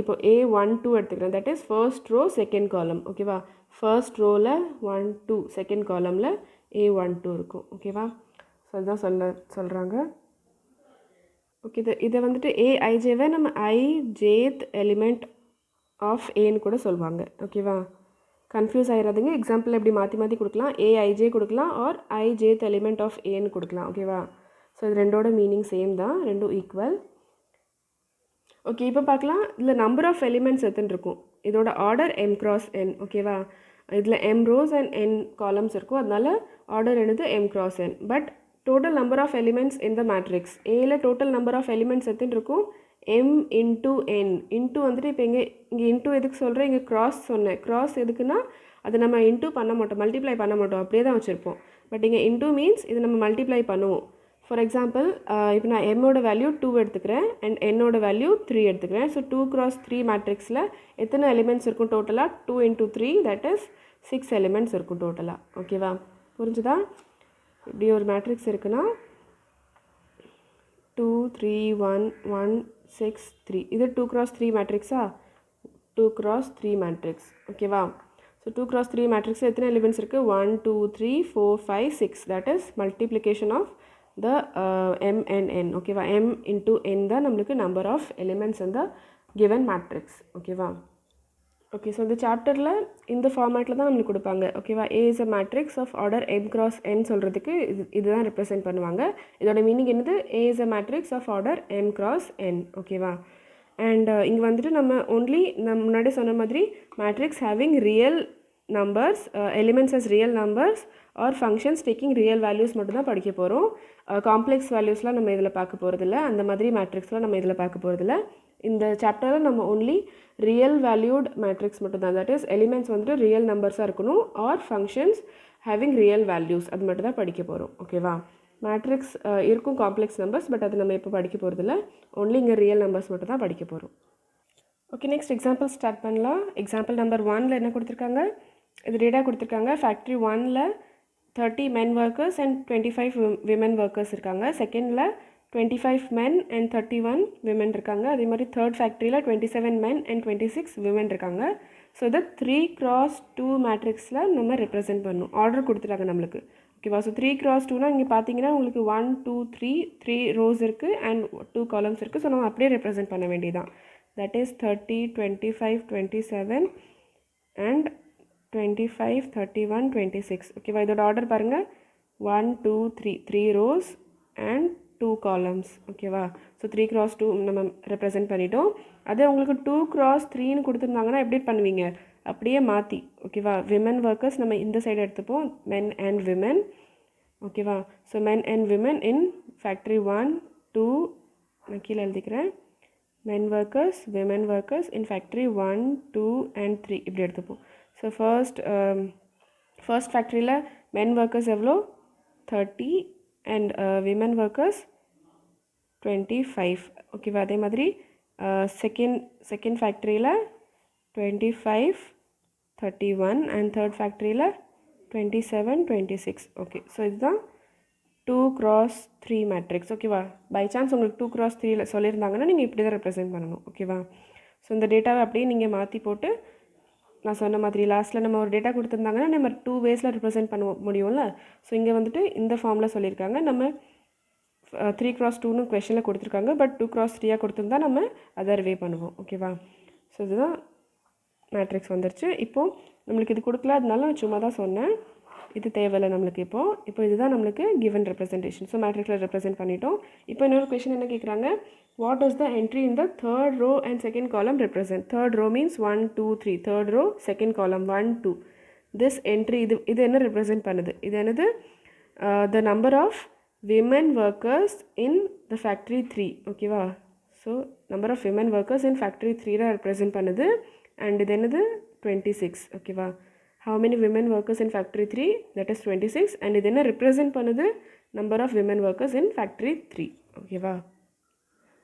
இப்போ A12 எடுத்துக்கிறேன். That is first row second column. ஓகேவா? ஃபர்ஸ்ட் ரோவில் 1 2 செகண்ட் காலமில் A12 இருக்கும். ஓகேவா? ஸோ அதுதான் சொல்கிறாங்க. ஓகே, இதை வந்துட்டு AIJவை நம்ம IJth எலிமெண்ட் ஆஃப் ஏன்னு கூட சொல்லுவாங்க. ஓகேவா? கன்ஃபியூஸ் ஆகிடாதுங்க. எக்ஸாம்பிள் எப்படி மாற்றி மாற்றி கொடுக்கலாம். ஏஐஜே கொடுக்கலாம் ஆர் ஐஜேத் எலிமெண்ட் ஆஃப் ஏன்னு கொடுக்கலாம். ஓகேவா? ஸோ இது ரெண்டோட மீனிங் சேம் தான், ரெண்டும் ஈக்குவல். ஓகே, இப்போ பார்க்கலாம். இதில் நம்பர் ஆஃப் எலிமெண்ட்ஸ் எத்தனை இருக்கும். இதோட ஆர்டர் m cross n. ஓகேவா? இதில் m rows and n columns இருக்கும். அதனால ஆர்டர் என்னது m cross n. But total number of elements இந்த மேட்ரிக்ஸ் ஏல டோட்டல் நம்பர் ஆஃப் எலிமெண்ட்ஸ் எத்தனை இருக்கும். m into n. இன்ட்டு வந்துட்டு இப்போ இங்கே இன்ட்டு எதுக்கு சொல்கிறேன், இங்கே க்ராஸ் சொன்னேன். க்ராஸ் எதுக்குன்னா அதை நம்ம இன்ட்டு பண்ண மாட்டோம், மல்டிப்ளை பண்ண மாட்டோம், அப்படியே தான் வச்சுருப்போம். பட் இங்கே இன்ட்டு மீன்ஸ் இது நம்ம மல்டிப்ளை பண்ணுவோம். ஃபார் எக்ஸாம்பிள் இப்போ நான் எம்மோட வேல்யூ 2 எடுத்துக்கிறேன் அண்ட் என்னோட வேல்யூ 3 எடுத்துக்கிறேன். ஸோ 2 cross 3 மேட்ரிக்ஸில் எத்தனை எலிமெண்ட்ஸ் இருக்கும் டோட்டலாக. 2 into 3 தட் இஸ் 6 எலிமெண்ட்ஸ் இருக்கும் டோட்டலாக. ஓகேவா? புரிஞ்சுதா? இப்படி ஒரு மேட்ரிக்ஸ் இருக்குன்னா 2 3 1 1 6 3 இது 2 cross 3 மேட்ரிக்ஸா. 2 cross 3 மேட்ரிக்ஸ். ஓகேவா? ஸோ 2 cross 3 மேட்ரிக்ஸில் எத்தனை எலிமெண்ட்ஸ் இருக்குது. 1 2 3 4 5 6 that is multiplication of the m and n. ஓகேவா? m into n தான் நம்மளுக்கு நம்பர் ஆஃப் எலிமெண்ட்ஸ் இந்த கிவன் மேட்ரிக்ஸ். ஓகேவா? ஓகே, ஸோ இந்த சாப்டரில் இந்த ஃபார்மேட்டில் தான் நம்மளுக்கு கொடுப்பாங்க. ஓகேவா? A is a matrix of order m cross n சொல்கிறதுக்கு இதுதான் ரெப்ரசென்ட் பண்ணுவாங்க. இதோட மீனிங் என்னது. A is a matrix of order m cross n. ஓகேவா? அண்ட் இங்கே வந்துட்டு நம்ம ஒன்லி முன்னாடி சொன்ன மாதிரி matrix having real numbers, elements as real numbers or functions taking real values மட்டும் தான் படிக்க போகிறோம். காம்ப்ளெக்ஸ் வேல்யூஸ்லாம் நம்ம இதில் பார்க்க போகிறதில்ல, அந்த மாதிரி மேட்ரிக்ஸ்லாம் நம்ம இதில் பார்க்க போகிறதில்ல. இந்த சாப்டரில் நம்ம ஒன்லி ரியல் வேல்யூட் மேட்ரிக்ஸ் மட்டும் தான், தட் இஸ் எலிமெண்ட்ஸ் வந்துட்டு ரியல் நம்பர்ஸாக இருக்கணும் or functions having real values, அது மட்டும் தான் படிக்க போகிறோம். ஓகேவா? மேட்ரிக்ஸ் இருக்கும் காம்ப்ளெக்ஸ் நம்பர்ஸ், பட் அது நம்ம இப்போ படிக்க போகிறதில்ல, ஒன்லி இங்கே ரியல் நம்பர்ஸ் மட்டும் தான் படிக்க போகிறோம். ஓகே, நெக்ஸ்ட் எக்ஸாம்பிள் ஸ்டார்ட் பண்ணலாம். எக்ஸாம்பிள் நம்பர் 1ல் என்ன கொடுத்துருக்காங்க. இது டேட்டா கொடுத்துருக்காங்க. ஃபேக்ட்ரி 1ல் 30 men workers and 25 women workers இருக்காங்க. செகண்டில் 25 men and 31 women இருக்காங்க. அதே மாதிரி தேர்ட் ஃபேக்ட்ரியில் 27 men and 26 women இருக்காங்க. ஸோ இதை 3 cross 2 மேட்ரிக்ஸில் நம்ம ரெப்ரசென்ட் பண்ணணும். ஆர்டர் கொடுத்துட்டாங்க நம்மளுக்கு. ஓகேவா? ஸோ 3 cross 2னா இங்கே பார்த்தீங்கன்னா உங்களுக்கு 1 2 3 rows இருக்குது அண்ட் 2 columns இருக்குது. ஸோ நம்ம அப்படியே ரெப்ரசென்ட் பண்ண வேண்டியதான். That is 30 25 27 and 25 31 26. ஓகேவா? இதோட ஆர்டர் பாருங்கள். 1 2 3 rows and 2 columns. ஓகேவா? ஸோ 3 cross 2 நம்ம ரெப்ரசென்ட் பண்ணிட்டோம். அதே உங்களுக்கு 2 cross 3ன்னு கொடுத்துருந்தாங்கன்னா எப்படி பண்ணுவீங்க, அப்படியே மாற்றி. ஓகேவா? விமன் ஒர்க்கர்ஸ் நம்ம இந்த சைடு எடுத்துப்போம், men and women. ஓகேவா? So men and women in factory 1 2 நான் கீழே எழுதிக்கிறேன். men workers women workers in factory 1 2 and 3 இப்படி எடுத்துப்போம். ஸோ ஃபர்ஸ்ட் ஃபேக்ட்ரியில் மென் ஒர்க்கர்ஸ் எவ்வளோ 30 அண்ட் விமன் ஒர்க்கர்ஸ் 25. ஓகேவா? அதே மாதிரி செகண்ட் ஃபேக்ட்ரியில் 25 31 அண்ட் தேர்ட் ஃபேக்ட்ரியில் 27 26. ஓகே, ஸோ இதுதான் 2 cross 3 மேட்ரிக்ஸ். ஓகேவா? பை சான்ஸ் உங்களுக்கு 2 cross 3ல் சொல்லியிருந்தாங்கன்னா நீங்கள் இப்படி தான் ரெப்ரசென்ட் பண்ணணும். ஓகேவா? ஸோ இந்த டேட்டாவை அப்படியே நீங்கள் மாற்றி போட்டு நான் சொன்ன மாதிரி லாஸ்ட்டில் நம்ம ஒரு டேட்டா கொடுத்துருந்தாங்கன்னா நம்ம 2 waysல ரெப்ரசென்ட் பண்ண முடியும்ல. ஸோ இங்கே வந்துட்டு இந்த ஃபார்மில் சொல்லியிருக்காங்க. நம்ம 3 cross 2ன்னு கொஷனில் கொடுத்துருக்காங்க, பட் 2 cross 3யாக கொடுத்துருந்தா நம்ம அதர் வே பண்ணுவோம். ஓகேவா? ஸோ இதுதான் மேட்ரிக்ஸ் வந்துருச்சு. இப்போது நம்மளுக்கு இது கொடுக்கல, அதனால நான் சும்மா தான் சொன்னேன், இது தேவையில்லை நம்மளுக்கு. இப்போ இதுதான் நம்மளுக்கு கிவன் ரெப்ரசன்டேஷன். ஸோ மேட்ரிக்ஸில் ரெப்ரசென்ட் பண்ணிட்டோம். இப்போ இன்னொரு கொஷின் என்ன கேட்குறாங்க, what does the entry in the third row and second column represent? Third row means 1 2 3, third row second column 1 2. This entry இது என்ன ரெப்ரசென்ட் பண்ணுது, இது என்னது, the number of women workers in the factory 3. ஓகேவா? So number of women workers in factory 3 represent பண்ணுது. And இது என்னது 26. ஓகேவா? how many women workers in factory 3, that is 26. and இது என்ன represent பண்ணுது, number of women workers in factory 3. ஓகேவா?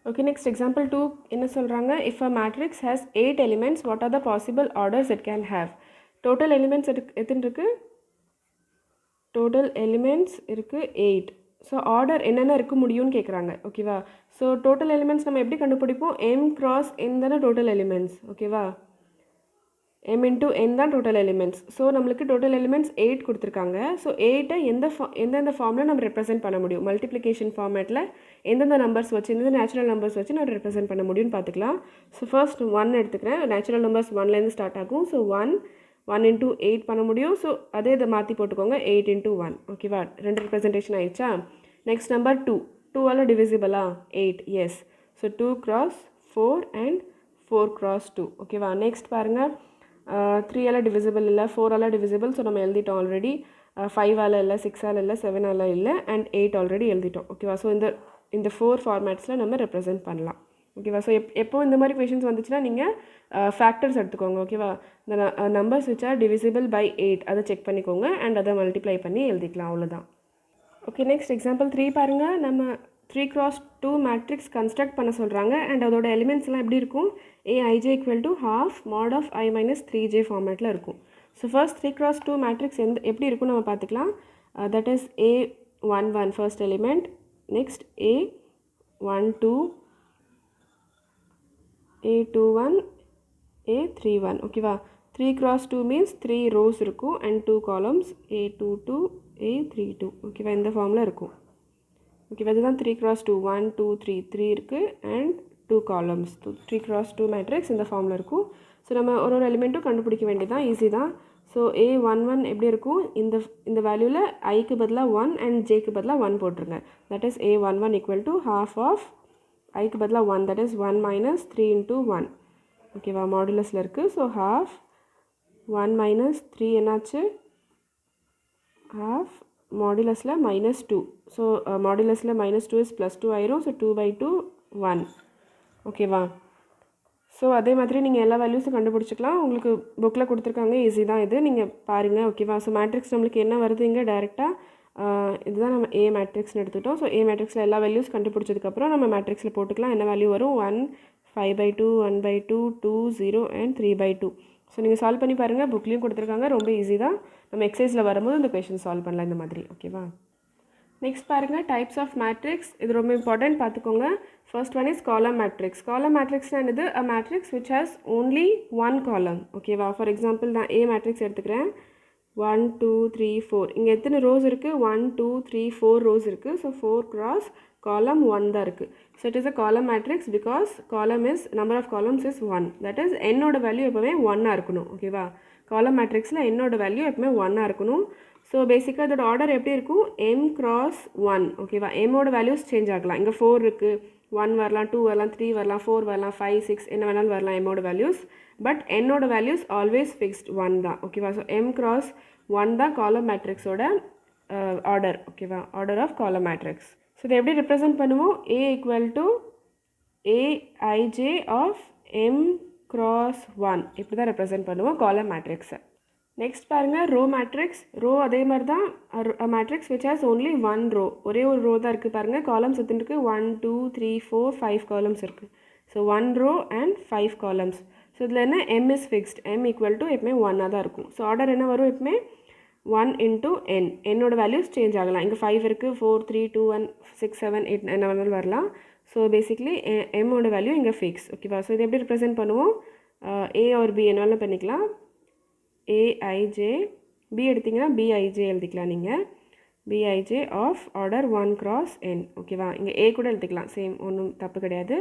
Okay, next example 2 என்ன சொல்கிறாங்க, if a matrix has 8 elements, what are the possible orders it can have? total elements எத்தனை இருக்குது, total elements இருக்குது 8. So order என்னென்ன இருக்க முடியும்னு கேட்குறாங்க. ஓகேவா? ஸோ டோட்டல் எலிமெண்ட்ஸ் நம்ம எப்படி கண்டுபிடிப்போம், m cross n தானே டோட்டல் எலிமெண்ட்ஸ். ஓகேவா? m into n தான் டோட்டல் எலிமெண்ட்ஸ். ஸோ நம்மளுக்கு டோட்டல் எலிமெண்ட்ஸ் 8 கொடுத்துருக்காங்க. ஸோ 8ஐ எந்தெந்த ஃபார்மில் நம்ம ரெப்ரசென்ட் பண்ண முடியும், மல்டிப்ளிகேஷன் ஃபார்மேட்டில் எந்தெந்த நம்பர்ஸ் வச்சு, எந்தெந்த நேச்சுரல் நம்பர்ஸ் வச்சு நம்ம ரெப்ரசென்ட் பண்ண முடியும்னு பார்த்துக்கலாம். ஸோ ஃபர்ஸ்ட் 1 எடுத்துக்கிறேன். நேச்சுரல் நம்பர்ஸ் 1லேருந்து ஸ்டார்ட் ஆகும். ஸோ 1 1 into 8 பண்ண முடியும். ஸோ அதே இதை மாற்றி போட்டுக்கோங்க 8 into 1. ஓகேவா, ரெண்டு ரெப்ரசன்டேஷன் ஆயிடுச்சா. Next number 2. 2ஆல் டிவிசிபிளா 8. Yes. So 2 cross 4 and 4 cross 2. ஓகேவா. நெக்ஸ்ட் பாருங்கள் 3ஆல் டிவிசிபிள் இல்லை, 4ஆல் டிவிசிபிள். ஸோ நம்ம எழுதிட்டோம் ஆல்ரெடி. 5ஆல் இல்லை, 6ஆல் இல்லை, 7ஆல் இல்லை, அண்ட் 8 ஆல்ரெடி எழுதிட்டோம். ஓகேவா. ஸோ இந்த 4 ஃபார்மேட்ஸில் நம்ம ரெப்ரசென்ட் பண்ணலாம். ஓகேவா. ஸோ எப்போ இந்த மாதிரி கொஷின்ஸ் வந்துச்சுன்னா நீங்கள் ஃபேக்டர்ஸ் எடுத்துக்கோங்க. ஓகேவா. இந்த numbers which are divisible by 8 அதை செக் பண்ணிக்கோங்க அண்ட் அதை மல்டிப்ளை பண்ணி எழுதிக்கலாம், அவ்வளோதான். ஓகே, நெக்ஸ்ட் எக்ஸாம்பிள் 3 பாருங்கள். நம்ம 3 cross 2 மேட்ரிக்ஸ் கன்ஸ்ட்ரக்ட் பண்ண சொல்கிறாங்க அண்ட் அதோட எலிமெண்ட்ஸ்லாம் எப்படி இருக்கும்? aij equal to half mod of I minus 3j ஃபார்மேட்டில் இருக்கும். ஸோ ஃபர்ஸ்ட் 3 cross 2 மேட்ரிக்ஸ் எப்படி இருக்கும் நம்ம பார்த்துக்கலாம். That is a11 first element, next a12, a21, a31. ஓகேவா. 3 cross 2 மீன்ஸ் 3 rows இருக்கும் அண்ட் 2 columns, a22, a32. ஓகேவா, இந்த ஃபார்மில் இருக்கும். ஓகேவா, இதுதான் 3 cross 2. 1 2 3 இருக்குது அண்ட் 2 columns. 3 cross 2 மேட்ரிக்ஸ் இந்த ஃபார்மில் இருக்கும். ஸோ நம்ம ஒரு எலிமெண்ட்டும் கண்டுபிடிக்க வேண்டியதான், ஈஸி தான். ஸோ a11 எப்படி இருக்கும்? இந்த வேல்யூவில் ஐக்கு பதிலாக 1 அண்ட் ஜேக்கு பதிலாக 1 போட்டுருங்க. That is a11 equal to half of ஐக்கு பதிலாக 1, தட் இஸ் 1 minus 3 into 1. ஓகேவா, மாடுலஸில் இருக்குது. ஸோ half 1 minus 3 என்னாச்சு? half மாடுலஸில் -2. ஸோ மாடுலஸில் -2 இஸ் +2 ஆயிரும். ஸோ 2/2 1. ஓகேவா. ஸோ அதே மாதிரி நீங்கள் எல்லா வேல்யூஸும் கண்டுபிடிச்சிக்கலாம். உங்களுக்கு புக்கில் கொடுத்துருக்காங்க, ஈஸி தான் இது, நீங்கள் பாருங்கள். ஓகேவா. ஸோ மேட்ரிக்ஸ் நம்மளுக்கு என்ன வருது இங்கே டேரெக்டாக இதுதான் நம்ம ஏ மேட்ரிக்ஸ்னு எடுத்துட்டோம். ஸோ ஏ மேட்ரிக்ஸில் எல்லா வேல்யூஸ் கண்டுபிடிச்சதுக்கப்புறம் நம்ம மேட்ரிக்ஸில் போட்டுக்கலாம். என்ன வேல்யூ வரும்? 1 5/2 1/2 2 0 and 3/2. ஸோ நீங்கள் சால்வ் பண்ணி பாருங்கள், புக்லேயும் கொடுத்துருக்காங்க, ரொம்ப ஈஸி தான். நம்ம எக்ஸசைஸில் வரும்போது இந்த கொஷின் சால்வ் பண்ணலாம் இந்த மாதிரி. ஓகேவா. நெக்ஸ்ட் பாருங்கள் டைப்ஸ் ஆஃப் மேட்ரிக்ஸ். இது ரொம்ப இம்பார்ட்டன்ட், பார்த்துக்கோங்க. ஃபர்ஸ்ட் ஒன் இஸ் காலம் மேட்ரிக்ஸ். காலம் மேட்ரிக்ஸ்னால் என்னது? அ மேட்ரிக்ஸ் விச் ஹேஸ் ஓன்லி 1 காலம். ஓகேவா. ஃபார் எக்ஸாம்பிள் நான் ஏ மேட்ரிக்ஸ் எடுத்துக்கிறேன். 1 2 3 4. இங்கே எத்தனை ரோஸ் இருக்குது? 1 2 3 4 ரோஸ் இருக்குது. ஸோ 4 cross column 1 தான் இருக்குது. So it is a column matrix because column is number of columns is 1. That is என்னோட வேல்யூ எப்போவுமே 1ஆக இருக்கணும். ஓகேவா. காலம் மேட்ரிக்ஸில் என்னோட வேல்யூ எப்பவுமே 1ஆக இருக்கணும். ஸோ பேசிக்காக இதோட ஆர்டர் எப்படி இருக்கும்? m cross 1. ஓகேவா. எம்மோட வேல்யூஸ் சேஞ்ச் ஆகலாம். இங்கே 4 இருக்குது, 1 வரலாம், 2 வரலாம், 3 வரலாம், 4 வரலாம், 5 6 என்ன வேணாலும் வரலாம் எம்மோட வேல்யூஸ். பட் என்னோட வேல்யூஸ் ஆல்வேஸ் ஃபிக்ஸ்ட் 1 தான். ஓகேவா. ஸோ m cross 1 தான் காலம் மேட்ரிக்ஸோட ஆர்டர். ஓகேவா, order of column matrix. So இதை எப்படி ரெப்ரசென்ட் பண்ணுவோம்? a equal to aij of m cross 1 இப்படி தான் ரெப்ரசென்ட் பண்ணுவோம் காலம் மேட்ரிக்ஸை. நெக்ஸ்ட் பாருங்கள் ரோ மேட்ரிக்ஸ். ரோ அதே மாதிரி தான் matrix which has only 1 row. ஒரே ஒரு ரோ தான் இருக்குது பாருங்கள். காலம்ஸ் எத்தனை இருக்குது? 1 2 3 4 5 காலம்ஸ் இருக்குது. So 1 row and 5 columns. So இதில் என்ன? m is fixed. m equal to எப்பவுமே 1ஆக தான் இருக்கும். ஸோ ஆர்டர் என்ன வரும்? எப்பவுமே 1 into n. என்னோட வேல்யூஸ் சேஞ்ச் ஆகலாம். இங்கே 5 இருக்குது, 4 3 2 1 6 7 8 என்ன வேணாலும் வரலாம். ஸோ பேசிக்லி எம்மோட வேல்யூ இங்கே ஃபிக்ஸ். ஓகேவா. ஸோ இதை எப்படி ரெப்ரசென்ட் பண்ணுவோம்? a ஆர் b என்ன வேணாலும் பண்ணிக்கலாம். aij, b எடுத்திங்கன்னா bij எழுதிக்கலாம் நீங்கள். bij of order 1 cross n. ஓகேவா. இங்கே a கூட எழுதிக்கலாம், சேம், ஒன்றும் தப்பு கிடையாது.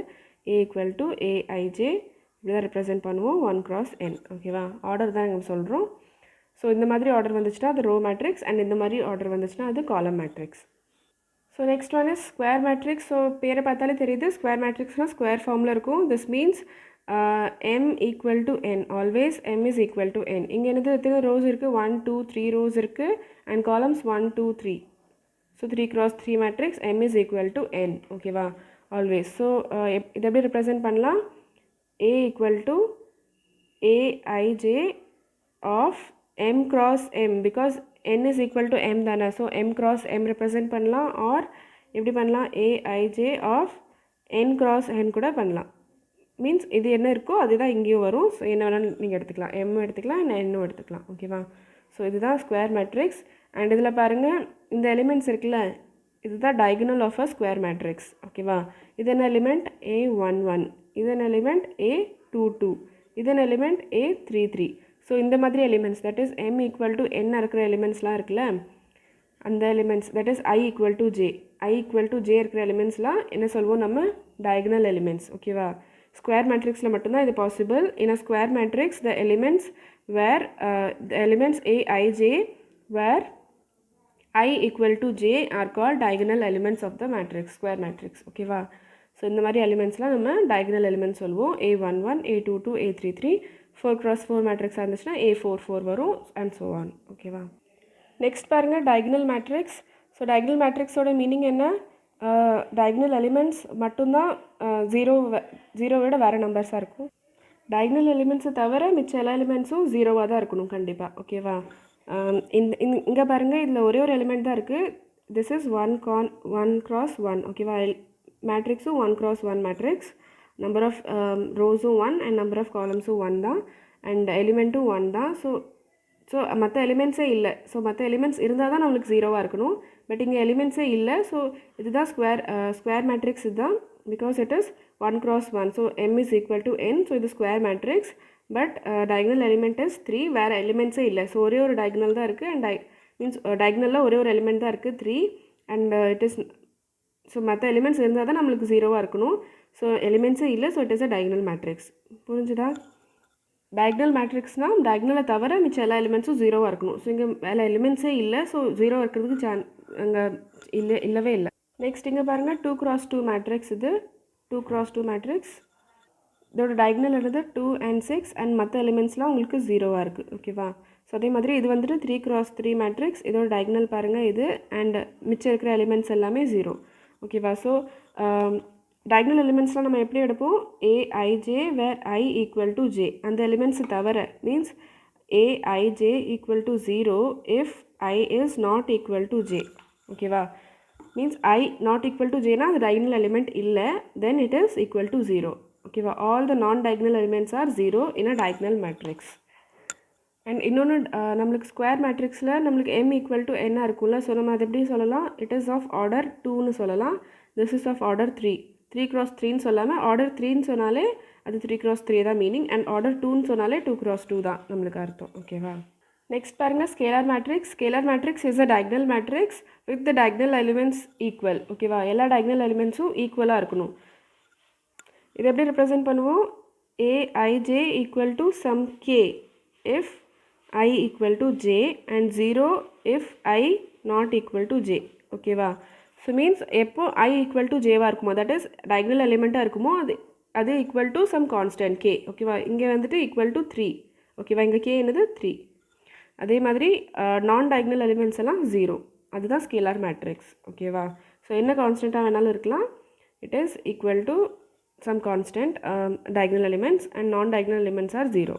a ஈக்குவல் டு aij இப்படி தான் ரெப்ரசென்ட் பண்ணுவோம் 1 cross n. ஓகேவா. ஆர்டர் தான் நம்ம சொல்கிறோம். ஸோ இந்த மாதிரி ஆர்டர் வந்துச்சுன்னா அது ரோ மேட்ரிக்ஸ் அண்ட் இந்த மாதிரி ஆர்டர் வந்துச்சுன்னா அது காலம் matrix. So next one is square matrix. So பேரை பார்த்தாலே தெரியுது, ஸ்கொயர் மேட்ரிக்ஸ்னால் ஸ்கொயர் ஃபார்மில் இருக்கும். This means m equal to n. Always m is equal to n. இங்கே என்னது எத்தனை ரோஸ் இருக்குது? 1 2 3 ரோஸ் இருக்குது and columns 1 2 3. So 3 cross 3 matrix m is equal to n. ஓகேவா, ஆல்வேஸ். ஸோ இதை எப்படி ரெப்ரசென்ட் பண்ணலாம்? a equal to aij of m cross m because n is equal to m தானே. So m cross m represent பண்ணலாம். Or எப்படி பண்ணலாம்? aij of n cross n கூட பண்ணலாம். மீன்ஸ் இது என்ன இருக்கோ அதுதான் இங்கேயும் வரும். ஸோ என்ன வேணாலும் நீங்கள் எடுத்துக்கலாம், m எடுத்துக்கலாம், என்னும் எடுத்துக்கலாம். ஓகேவா. ஸோ இதுதான் ஸ்கொயர் மேட்ரிக்ஸ். அண்ட் இதில் பாருங்கள் இந்த எலிமெண்ட்ஸ் இருக்குல்ல, இதுதான் diagonal of a square matrix. ஓகேவா. இது என்ன எலிமெண்ட்? a11. இது என்ன எலிமெண்ட்? a22. இது என்ன எலிமெண்ட்? a33. ஸோ இந்த மாதிரி elements that is m equal to n இருக்கிற எலிமெண்ட்ஸ்லாம் இருக்குல்ல, அந்த elements that is i equal to j. i equal to j இருக்கிற எலிமெண்ட்ஸ்லாம் என்ன சொல்வோம் நம்ம? Diagonal elements. ஓகேவா. ஸ்கொயர் மேட்ரிக்ஸில் மட்டும்தான் இது possible. In a square matrix the elements where the elements a, I, j where I equal to j are called diagonal elements of the matrix, square matrix. ஓகேவா? So இந்த மாதிரி எலிமெண்ட்ஸ்லாம் நம்ம diagonal elements சொல்லுவோம். a11, a22, a33, 4 cross 4 மேட்ரிக்ஸாக இருந்துச்சுன்னா a44 வரும் and so on. ஓகேவா? Next பாருங்கள் diagonal matrix. ஸோ diagonal matrixோட மீனிங் என்ன? diagonal elements மட்டும்தான் ஜீரோ விட வேறு நம்பர்ஸாக இருக்கும். diagonal elements தவிர மிச்ச எல்லா எலிமெண்ட்ஸும் ஜீரோவாக தான் இருக்கணும் கண்டிப்பாக. ஓகேவா? இங்கே பாருங்கள், இதில் ஒரே ஒரு எலிமெண்ட் தான் இருக்குது. This is 1 cross 1. ஓகேவா? மேட்ரிக்ஸும் 1 cross 1 மேட்ரிக்ஸ். நம்பர் ஆஃப் ரோஸும் 1 அண்ட் நம்பர் ஆஃப் காலம்ஸும் 1 தான் அண்ட் எலிமெண்ட்டும் 1 தான். ஸோ மற்ற எலிமெண்ட்ஸே இல்லை. ஸோ மற்ற எலிமெண்ட்ஸ் இருந்தால் தான் நம்மளுக்கு ஜீரோவாக இருக்கணும். பட் இங்கே எலிமெண்ட்ஸே இல்லை. ஸோ இதுதான் ஸ்கொயர் மேட்ரிக்ஸ். இதுதான் because it is 1 cross 1. So m is equal to n. So இது square matrix. But diagonal element is 3. வேறு எலிமெண்ட்ஸே இல்லை. ஸோ ஒரே ஒரு diagonal தான் இருக்குது அண்ட் மீன்ஸ் diagonalல ஒரே ஒரு எலிமெண்ட் தான் இருக்குது 3 அண்ட் இட் இஸ். ஸோ மற்ற எலிமெண்ட்ஸ் இருந்தால் தான் நம்மளுக்கு ஜீரோவாக இருக்கணும். ஸோ எலிமெண்ட்ஸே இல்லை. So it is a diagonal matrix. புரிஞ்சுதா? diagonal மேட்ரிக்ஸ்னால் diagonal தவிர மிச்ச எல்லா எலிமெண்ட்ஸும் ஜீரோவாக இருக்கணும். ஸோ இங்கே வேறு எலிமெண்ட்ஸே இல்லை. ஸோ ஜீரோ இருக்கிறதுக்கு அங்கே இல்லவே இல்லை. நெக்ஸ்ட் இங்கே பாருங்கள் 2 cross 2 மேட்ரிக்ஸ். இது 2 cross 2 மேட்ரிக்ஸ். இதோட diagonal எழுது 2 and 6 அண்ட் மற்ற எலிமெண்ட்ஸ்லாம் உங்களுக்கு ஜீரோவாக இருக்குது. ஓகேவா? ஸோ அதே மாதிரி இது வந்துட்டு 3 cross 3 மேட்ரிக்ஸ். இதோட diagonal பாருங்கள் இது அண்ட் மிச்சம் இருக்கிற எலிமெண்ட்ஸ் எல்லாமே ஜீரோ. ஓகேவா? ஸோ diagonal எலிமெண்ட்ஸ்லாம் நம்ம எப்படி எடுப்போம்? a, I, j where I equal to j. அந்த எலிமெண்ட்ஸ் தவிர means a, I, j equal to 0 if I is not equal to j. ஓகேவா? Means I not equal to jனா அது diagonal element இல்லை. then it is equal to 0. ஓகேவா? all the non-diagonal elements are 0 in a diagonal matrix. And இன்னொன்று நம்மளுக்கு square மேட்ரிக்ஸில் நம்மளுக்கு m equal to n இருக்கும்ல. So நம்ம அது எப்படி சொல்லலாம்? இட் இஸ் ஆஃப் ஆர்டர் 2ன்னு சொல்லலாம். This is of order 3 cross 3ன்னு சொல்லாமல் ஆர்டர் 3ன்னு சொன்னாலே அது 3 cross 3 தான் மீனிங் அண்ட் ஆர்டர் 2ன்னு சொன்னாலே 2 cross 2 தான் நம்மளுக்கு அர்த்தம். ஓகேவா? நெக்ஸ்ட் பாருங்கள் scalar matrix. Scalar matrix is a diagonal matrix with the diagonal elements equal. ஓகேவா? எல்லா diagonal எலிமெண்ட்ஸும் ஈக்குவலாக இருக்கணும். இது எப்படி ரெப்ரசன்ட் பண்ணுவோம்? a, I, j equal to some k if I equal to j and 0 if I not equal to j. ஓகேவா? So means எப்போ I equal to jவாக இருக்குமோ, தட் இஸ் diagonal எலிமெண்ட்டாக இருக்குமோ அது equal to some constant k. ஓகேவா? இங்கே வந்துட்டு ஈக்குவல் டு 3. ஓகேவா? இங்கே k என்னது 3. அதே மாதிரி நான் diagonal எலிமெண்ட்ஸ் எல்லாம் 0. அதுதான் ஸ்கேலார் மேட்ரிக்ஸ். ஓகேவா? ஸோ என்ன கான்ஸ்டண்ட்டாக வேணாலும் இருக்கலாம். It is equal to some constant diagonal elements and non-diagonal elements are 0.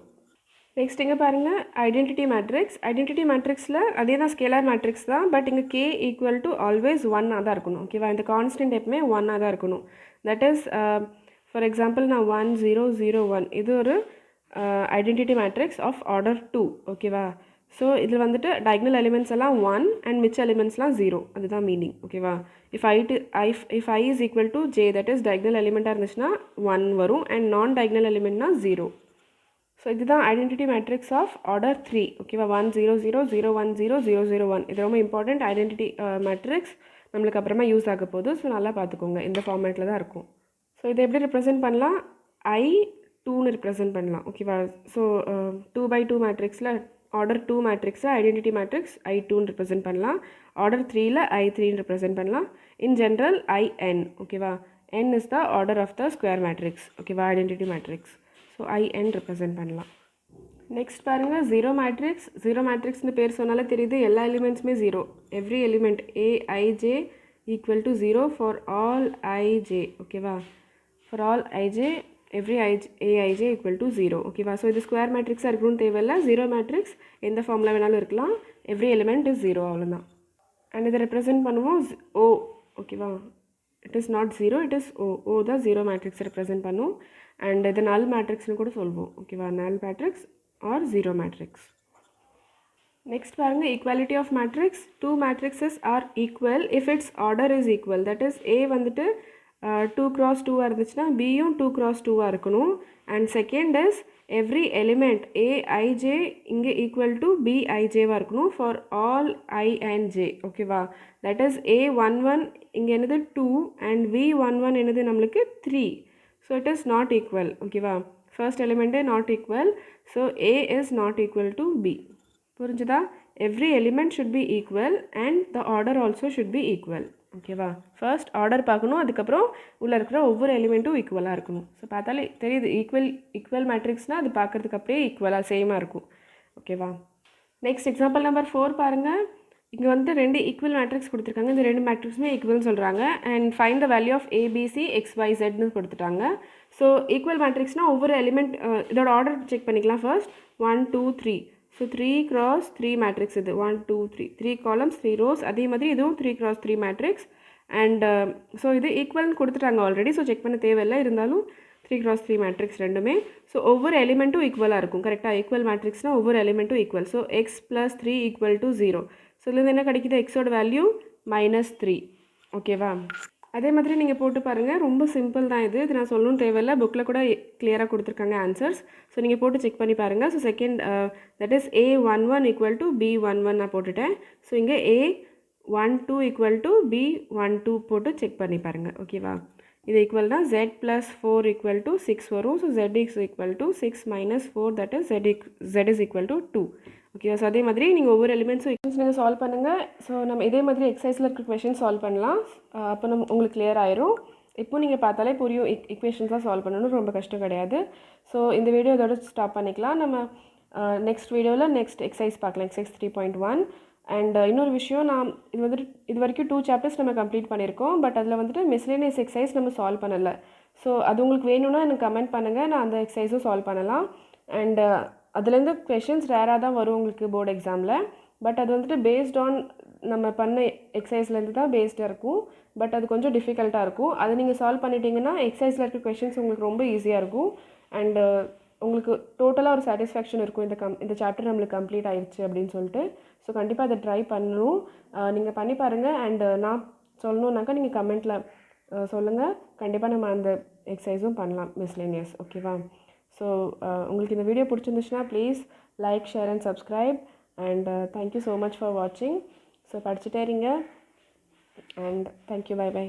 Next இங்கே பாருங்கள் ஐடென்டிட்டி மேட்ரிக்ஸ். ஐடென்டிட்டி மேட்ரிக்ஸில் அதே தான் ஸ்கேலார் மேட்ரிக்ஸ் தான். பட் இங்கே k ஈக்குவல் டு ஆல்வேஸ் 1ஆக தான் இருக்கணும். ஓகேவா? இந்த கான்ஸ்டன்ட் எப்பவுமே 1ஆக தான் இருக்கணும். தட் இஸ் ஃபார் எக்ஸாம்பிள் நான் 1 0 0 1 இது ஒரு ஐடென்டிட்டி மேட்ரிக்ஸ் ஆஃப் ஆர்டர் 2. ஓகேவா? ஸோ இதில் வந்துட்டு diagonal எலிமெண்ட்ஸ் எல்லாம் 1 அண்ட் மிச்ச எலிமெண்ட்ஸ்லாம் 0. அதுதான் மீனிங். ஓகேவா? if I is equal to j that is diagonal எலிமெண்ட்டாக இருந்துச்சுன்னா 1 வரும் அண்ட் நான் diagonal எலிமெண்ட்னா 0. ஸோ இதுதான் ஐடென்டிட்டி மேட்ரிக்ஸ் ஆஃப் ஆர்டர் 3. ஓகேவா? 1 0 0 0 1 0 0 0 1 இது ரொம்ப இம்பார்ட்டண்ட் ஐடென்டிட்டி மேட்ரிக்ஸ். நம்மளுக்கு அப்புறமா யூஸ் ஆக போகுது. ஸோ நல்லா பார்த்துக்கோங்க. இந்த ஃபார்மேட்டில் தான் இருக்கும். ஸோ இதை எப்படி ரெப்ரசென்ட் பண்ணலாம்? I2ன்னு ரெப்ரசென்ட் பண்ணலாம். ஓகேவா? ஸோ 2x2 மேட்ரிக்ஸில் ஆர்டர் 2 மேட்ரிக்ஸில் ஐடென்டிட்டி மேட்ரிக்ஸ் I2ன்னு ரெப்ரசென்ட் பண்ணலாம். ஆர்டர் 3ல் I3ன்னு ரெப்ரசென்ட் பண்ணலாம். In general IN. ஓகேவா? n is the order of the square matrix. ஓகேவா? Identity matrix. So IN represent பண்ணலாம். நெக்ஸ்ட் பாருங்கள் ஜீரோ மேட்ரிக்ஸ். ஜீரோ மேட்ரிக்ஸ்னு பேர் சொன்னாலே தெரியுது, எல்லா எலிமெண்ட்ஸுமே zero. Every element a, I, j equal to 0 for all ij. ஓகேவா? For all ij every aij equal to 0. ஓகேவா? ஸோ இது ஸ்கொயர் மேட்ரிக்ஸாக இருக்கணும்னு தேவையில்லை. ஜீரோ மேட்ரிக்ஸ் எந்த ஃபார்மில் வேணாலும் இருக்கலாம். எவ்ரி எலிமெண்ட் இஸ் 0 அவ்வளோதான். அண்ட் இதை ரெப்ரசென்ட் பண்ணுவோம் O. ஓகேவா? It is not 0, it is O தான் ஜீரோ மேட்ரிக்ஸ் ரெப்ரசென்ட் பண்ணும். அண்ட் இது நல் மேட்ரிக்ஸ்னு கூட சொல்வோம். ஓகேவா? Null matrix or zero matrix. Next பாருங்கள் equality of matrix. 2 matrices are equal if it's order is equal. That is A வந்துட்டு 2 cross 2 இருந்துச்சுன்னா பியும் 2 cross 2 இருக்கணும். And second is every element aij இங்கே ஈக்குவல் டு bijவாக இருக்கணும் for all I and j. ஓகேவா? That is a11 இங்கே என்னது 2 அண்ட் v11 என்னது நம்மளுக்கு 3. So it is not equal. ஓகேவா? ஃபர்ஸ்ட் எலிமெண்ட்டே not equal. So A is not equal to B. புரிஞ்சுதா? Every element should be equal and the order also should be equal. ஓகேவா? First order பார்க்கணும், அதுக்கப்புறம் உள்ளே இருக்கிற ஒவ்வொரு எலிமெண்ட்டும் ஈக்குவலாக இருக்கணும். ஸோ பார்த்தாலே தெரியுது, ஈக்குவல் மேட்ரிக்ஸ்னால் அது பார்க்குறதுக்கு அப்படியே ஈக்குவலாக சேமாக இருக்கும். ஓகேவா? நெக்ஸ்ட் எக்ஸாம்பிள் நம்பர் 4 பாருங்கள். இங்கே வந்து 2 ஈக்குவல் மேட்ரிக்ஸ் கொடுத்துருக்காங்க. இந்த 2 மேட்ரிக்ஸுமே ஈக்குவல்னு சொல்கிறாங்க. And find the value of ABC XYZன்னு கொடுத்துட்டாங்க. ஸோ ஈக்குவல் மேட்ரிக்ஸ்னால் ஒவ்வொரு எலிமெண்ட் இதோட ஆர்டர் செக் பண்ணிக்கலாம். ஃபர்ஸ்ட் 1 2 3. ஸோ 3 × 3 மேட்ரிக்ஸ் இது 1 2 3 3 காலம்ஸ் 3 ரோஸ். அதே மாதிரி இதுவும் 3 × 3 மேட்ரிக்ஸ். அண்ட் ஸோ இது ஈக்குவல்னு கொடுத்துட்டாங்க ஆல்ரெடி. ஸோ செக் பண்ண தேவையில்லை. இருந்தாலும் 3 × 3 மேட்ரிக்ஸ் ரெண்டுமே. ஸோ ஒவ்வொரு எலிமெண்ட்டும் ஈக்குவலாக இருக்கும். கரெக்டாக? ஈக்குவல் மேட்ரிக்ஸ்னால் ஒவ்வொரு எலிமெண்ட்டும் ஈக்குவல். So x + 3 = 0. ஸோ இதுலேருந்து என்ன கிடைக்குது? எக்ஸோட வேல்யூ -3. ஓகேவா? அதே மாதிரி நீங்கள் போட்டு பாருங்கள். ரொம்ப சிம்பிள் தான் இது. இது நான் சொல்லணும்னு தேவையில்லை. புக்கில் கூட கிளியராக கொடுத்துருக்காங்க ஆன்சர்ஸ். ஸோ நீங்கள் போட்டு செக் பண்ணி பாருங்கள். So second that is A11 = B11 நான் போட்டுட்டேன். ஸோ இங்கே A12 = B12 போட்டு செக் பண்ணி பாருங்கள். ஓகேவா? இது ஈக்குவல்னா Z + 4 = 6 வரும். So Z is equal to 6 - 4, that is Z is equal to 2. Okay. So அதே மாதிரி நீங்கள் ஒவ்வொரு எலிமெண்ட்ஸும் நீங்கள் சால்வ் பண்ணுங்கள். ஸோ நம்ம இதே மாதிரி எக்ஸசைஸில் இருக்கிற கொஷின் சால்வ் பண்ணலாம். அப்போ உங்களுக்கு கிளியர் ஆயிரும். இப்போ நீங்கள் பார்த்தாலே புரியும், இக்குவேஷன்ஸாக சால்வ் பண்ணணும், ரொம்ப கஷ்டம் கிடையாது. ஸோ இந்த வீடியோ இதோட ஸ்டாப் பண்ணிக்கலாம். நம்ம நெக்ஸ்ட் வீடியோவில் நெக்ஸ்ட் எக்ஸசைஸ் பார்க்கலாம், எக்ஸசைஸ் 3.1. அண்ட் இன்னொரு விஷயம், நான் இது வரைக்கும் 2 சாப்டர்ஸ் நம்ம கம்ப்ளீட் பண்ணியிருக்கோம். பட் அதில் வந்துட்டு மிஸ்லேனியஸ் எக்ஸசைஸ் நம்ம சால்வ் பண்ணலை. ஸோ அது உங்களுக்கு வேணும்னா எனக்கு கமெண்ட் பண்ணுங்கள், நான் அந்த எக்ஸசைஸும் சால்வ் பண்ணலாம். அண்ட் அதுலேருந்து கொஷின்ஸ் ரேராக தான் வரும் உங்களுக்கு போர்டு எக்ஸாமில். பட் அது வந்துட்டு பேஸ்ட் ஆன் நம்ம பண்ண எக்ஸசைஸ்லேருந்து தான் பேஸ்டாக இருக்கும். பட் அது கொஞ்சம் டிஃபிகல்ட்டாக இருக்கும். அதை நீங்கள் சால்வ் பண்ணிட்டீங்கன்னா எக்ஸசைஸில் இருக்க கொஷின்ஸ் உங்களுக்கு ரொம்ப ஈஸியாக இருக்கும். அண்டு உங்களுக்கு டோட்டலாக ஒரு சாட்டிஸ்ஃபேக்ஷன் இருக்கும், இந்த சாப்டர் நம்மளுக்கு கம்ப்ளீட் ஆயிடுச்சு அப்படின்னு சொல்லிட்டு. ஸோ கண்டிப்பாக அதை ட்ரை பண்ணணும். நீங்கள் பண்ணி பாருங்கள். அண்டு நான் சொல்லணுன்னாக்கா நீங்கள் கமெண்ட்டில் சொல்லுங்கள். கண்டிப்பாக நம்ம அந்த எக்ஸசைஸும் பண்ணலாம் மிஸ்லேனியஸ். ஓகேவா? ஸோ உங்களுக்கு இந்த வீடியோ பிடிச்சிருந்துச்சுன்னா please like, share and subscribe. And thank you so much for வாட்சிங். ஸோ படிச்சுட்டே இருங்க. And thank you. Bye by.